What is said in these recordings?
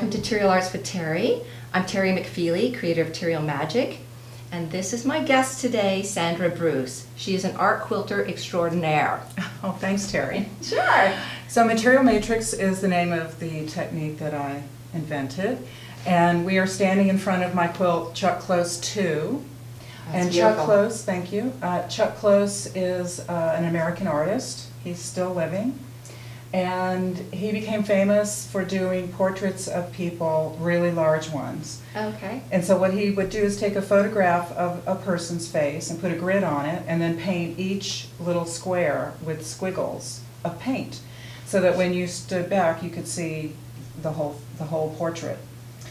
welcome to Terial Arts with Terry. I'm Terry McFeely, creator of Material Magic, and this is my guest today, Sandra Bruce. She is an art quilter extraordinaire. Oh, thanks, Terry. Sure. So Material Matrix is the name of the technique that I invented, and we are standing in front of my quilt, Chuck Close 2. That's Chuck beautiful. Close, thank you. Chuck Close is an American artist. He's still living. And he became famous for doing portraits of people, really large ones. Okay. And so what he would do is take a photograph of a person's face and put a grid on it and then paint each little square with squiggles of paint so that when you stood back you could see the whole portrait.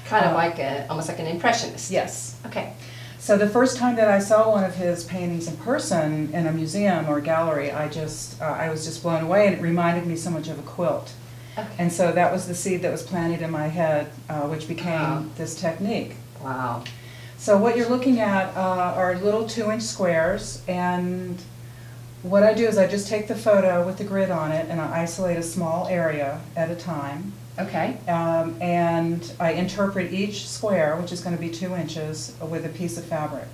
Kind of like almost like an impressionist. Yes. Okay. So the first time that I saw one of his paintings in person in a museum or gallery, I was just blown away, and it reminded me so much of a quilt. Okay. And so that was the seed that was planted in my head, which became Wow. this technique. Wow. So what you're looking at are little 2-inch squares, and what I do is I just take the photo with the grid on it and I isolate a small area at a time. Okay. And I interpret each square, which is going to be 2 inches, with a piece of fabric.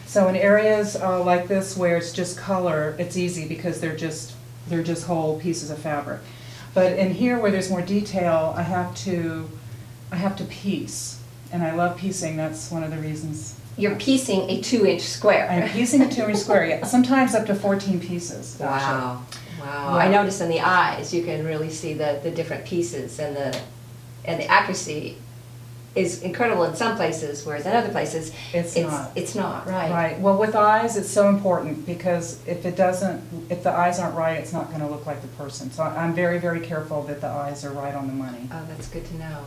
So in areas like this where it's just color, it's easy because they're just whole pieces of fabric. But in here where there's more detail, I have to piece, and I love piecing. That's one of the reasons. You're piecing a 2-inch square. I'm piecing a 2-inch square, yeah, sometimes up to 14 pieces. Wow. Actually. Wow. Yeah. I noticed in the eyes you can really see the different pieces, and the accuracy is incredible in some places, whereas in other places It's not. It's not, right. Right. Well, with eyes, it's so important because if the eyes aren't right, it's not going to look like the person. So I'm very, very careful that the eyes are right on the money. Oh, that's good to know.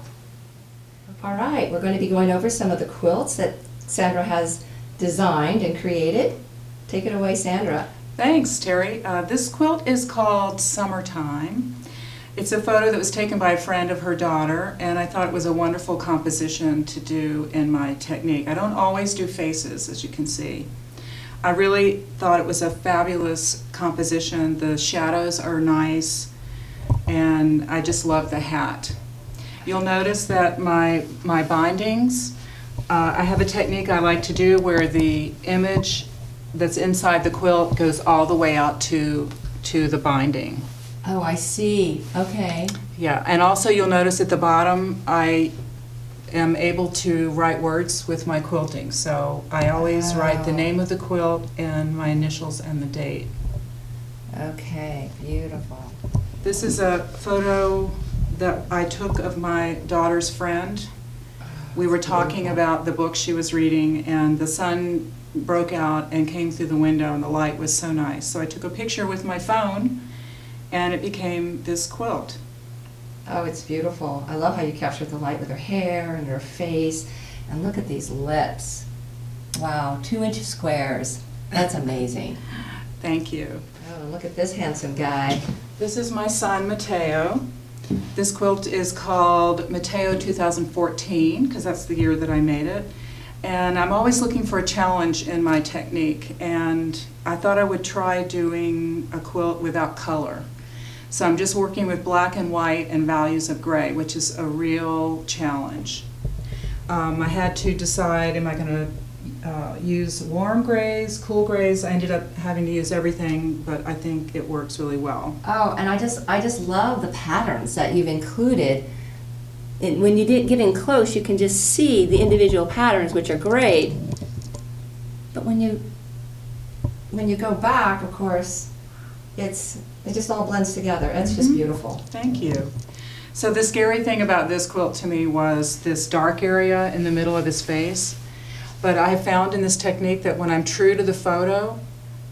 All right, we're going to be going over some of the quilts that Sandra has designed and created. Take it away, Sandra. Thanks, Terry. This quilt is called Summertime. It's a photo that was taken by a friend of her daughter, and I thought it was a wonderful composition to do in my technique. I don't always do faces, as you can see. I really thought it was a fabulous composition. The shadows are nice, and I just love the hat. You'll notice that my bindings, I have a technique I like to do where the image that's inside the quilt goes all the way out to the binding. Oh, I see. Okay. Yeah, and also you'll notice at the bottom I am able to write words with my quilting. So I always write the name of the quilt and my initials and the date. Okay, beautiful. This is a photo that I took of my daughter's friend. We were talking about the book she was reading, and the sun broke out and came through the window, and the light was so nice. So I took a picture with my phone, and it became this quilt. Oh, it's beautiful. I love how you captured the light with her hair and her face. And look at these lips. Wow, 2-inch squares. That's amazing. Thank you. Oh, look at this handsome guy. This is my son, Mateo. This quilt is called Mateo 2014, because that's the year that I made it. And I'm always looking for a challenge in my technique, and I thought I would try doing a quilt without color. So I'm just working with black and white and values of gray, which is a real challenge. I had to decide, am I going to use warm grays, cool grays? I ended up having to use everything, but I think it works really well. Oh, and I just love the patterns that you've included. When you get in close, you can just see the individual patterns, which are great. But when you go back, of course, it just all blends together. It's just beautiful. Thank you. So the scary thing about this quilt to me was this dark area in the middle of his face. But I have found in this technique that when I'm true to the photo,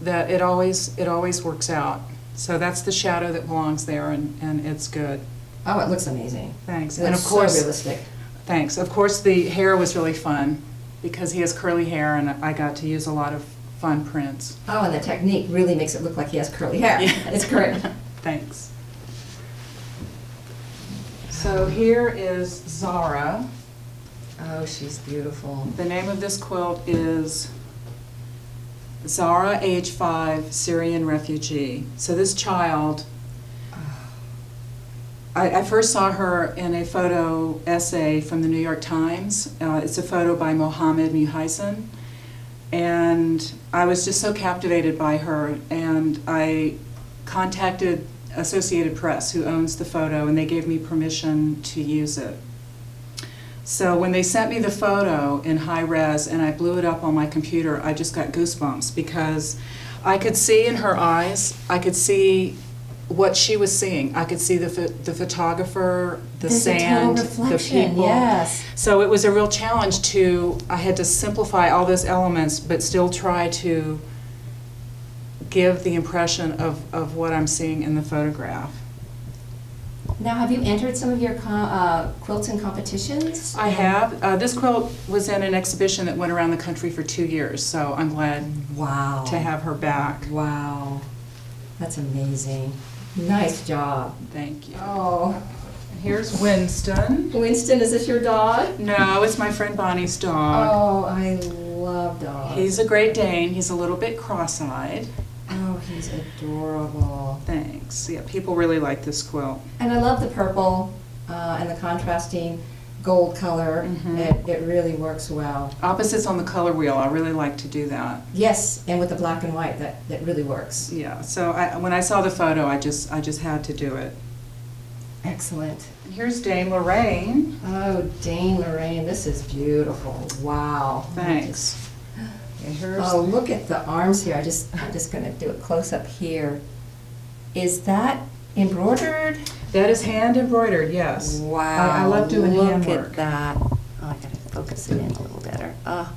that it always works out. So that's the shadow that belongs there, and it's good. Oh, it looks amazing. Thanks. It's And of course, so realistic. Thanks. Of course, the hair was really fun because he has curly hair, and I got to use a lot of fun prints. Oh, and the technique really makes it look like he has curly hair. Yeah. It's great. Thanks. So here is Zahra. Oh, she's beautiful. The name of this quilt is Zahra, age 5, Syrian refugee. So this child, I first saw her in a photo essay from the New York Times. It's a photo by Mohammed Muhaisin. And I was just so captivated by her, and I contacted Associated Press, who owns the photo, and they gave me permission to use it. So when they sent me the photo in high res and I blew it up on my computer, I just got goosebumps because I could see in her eyes, I could see what she was seeing. I could see the photographer, the sand, the people. Yes. So it was a real challenge I had to simplify all those elements, but still try to give the impression of what I'm seeing in the photograph. Now, have you entered some of your quilting competitions? I have. This quilt was in an exhibition that went around the country for 2 years, so I'm glad Wow. to have her back. Wow. That's amazing. Nice job. Thank you. Oh. Here's Winston. Winston, is this your dog? No, it's my friend Bonnie's dog. Oh, I love dogs. He's a Great Dane. He's a little bit cross-eyed. Oh, he's adorable. Thanks. Yeah, people really like this quilt. And I love the purple and the contrasting gold color. It really works well. Opposites on the color wheel. I really like to do that. Yes, and with the black and white, that really works. Yeah. So when I saw the photo, I just had to do it. Excellent. And here's Dame Lorraine. Oh, Dame Lorraine, this is beautiful. Wow. Thanks. And here's Oh, look at the arms here. I'm just going to do a close up here. Is that embroidered? that is hand embroidered. Yes. Wow. I love doing handwork. Look at that. Oh, I got to focus it in a little better. Oh,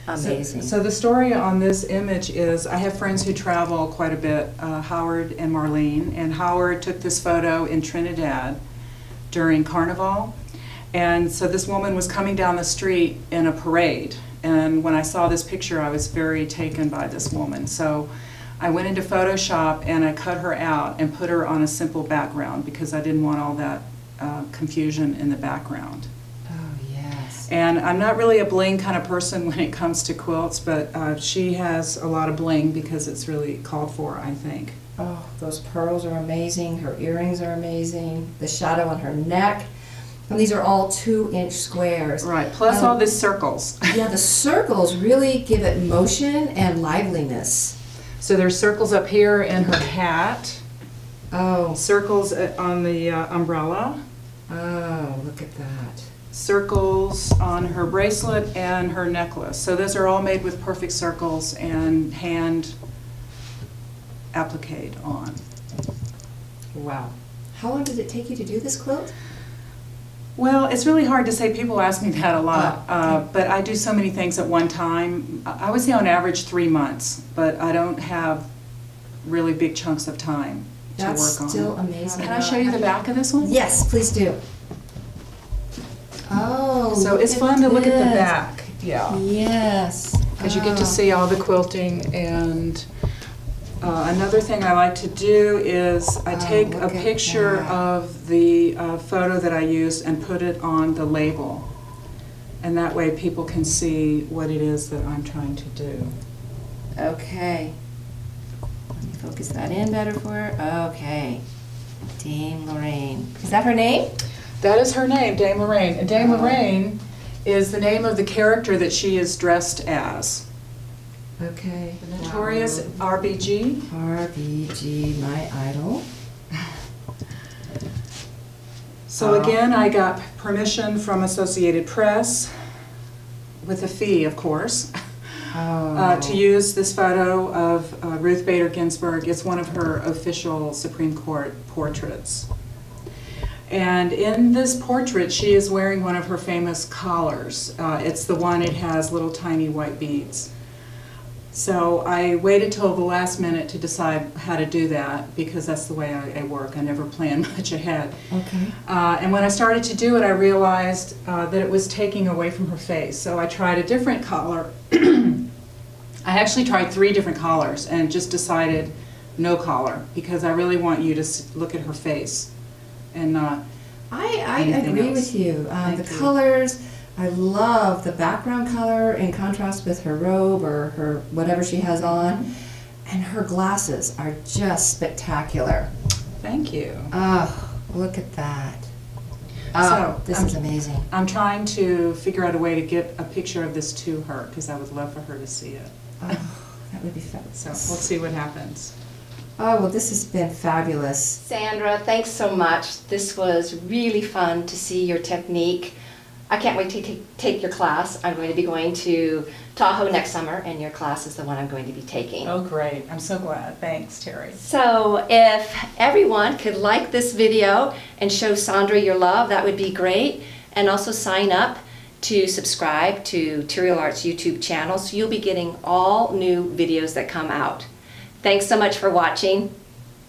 amazing. So the story on this image is I have friends who travel quite a bit, Howard and Marlene, and Howard took this photo in Trinidad during Carnival. And so this woman was coming down the street in a parade, and when I saw this picture I was very taken by this woman. So I went into Photoshop and I cut her out and put her on a simple background because I didn't want all that confusion in the background. Oh, yes. And I'm not really a bling kind of person when it comes to quilts, but she has a lot of bling because it's really called for, I think. Oh, those pearls are amazing. Her earrings are amazing. The shadow on her neck. And these are all 2-inch squares. Right, plus all these circles. Yeah, the circles really give it motion and liveliness. So there's circles up here in her hat, Oh, circles on the umbrella, oh, look at that. circles on her bracelet and her necklace. So those are all made with perfect circles and hand appliqued on. Wow. How long did it take you to do this quilt? Well, it's really hard to say. People ask me that a lot, Oh. but I do so many things at one time. I would say on average 3 months, but I don't have really big chunks of time to That's work on. still amazing. Can I show you the back of this one? Yes, please do. Oh, So look it's at fun to look at the this. back. Yeah. Yes. Because you get to Oh. see all the quilting, and another thing I like to do is I take a look at picture that. of the photo that I used and put it on the label. And that way people can see what it is that I'm trying to do. Okay. Let me focus that in better for her. Okay. Dame Lorraine. Is that her name? That is her name, Dame Lorraine. And Dame Oh. Lorraine is the name of the character that she is dressed as. Okay. The notorious RBG. RBG, my idol. So again, I got permission from Associated Press, with a fee, of course, to use this photo of Ruth Bader Ginsburg. It's one of her official Supreme Court portraits. And in this portrait, she is wearing one of her famous collars. It's the one, it has little tiny white beads. So I waited till the last minute to decide how to do that, because that's the way I work. I never plan much ahead. Okay. And when I started to do it, I realized that it was taking away from her face. So I tried a different collar. I actually tried 3 different collars and just decided no collar, because I really want you to look at her face and not I anything agree else. with you. Thank The you. colors, I love the background color in contrast with her robe or her whatever she has on. And her glasses are just spectacular. Thank you. Oh, Look at that. So, Oh, this is amazing. I'm trying to figure out a way to get a picture of this to her because I would love for her to see it. Oh, that would be fabulous. So we'll see what happens. Oh, well, this has been fabulous. Sandra, thanks so much. This was really fun to see your technique. I can't wait to take your class. I'm going to be going to Tahoe next summer, and your class is the one I'm going to be taking. Oh, great. I'm so glad. Thanks, Terry. So if everyone could like this video and show Sandra your love, that would be great. And also sign up to subscribe to Terial Arts YouTube channel, so you'll be getting all new videos that come out. Thanks so much for watching.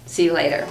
See you later.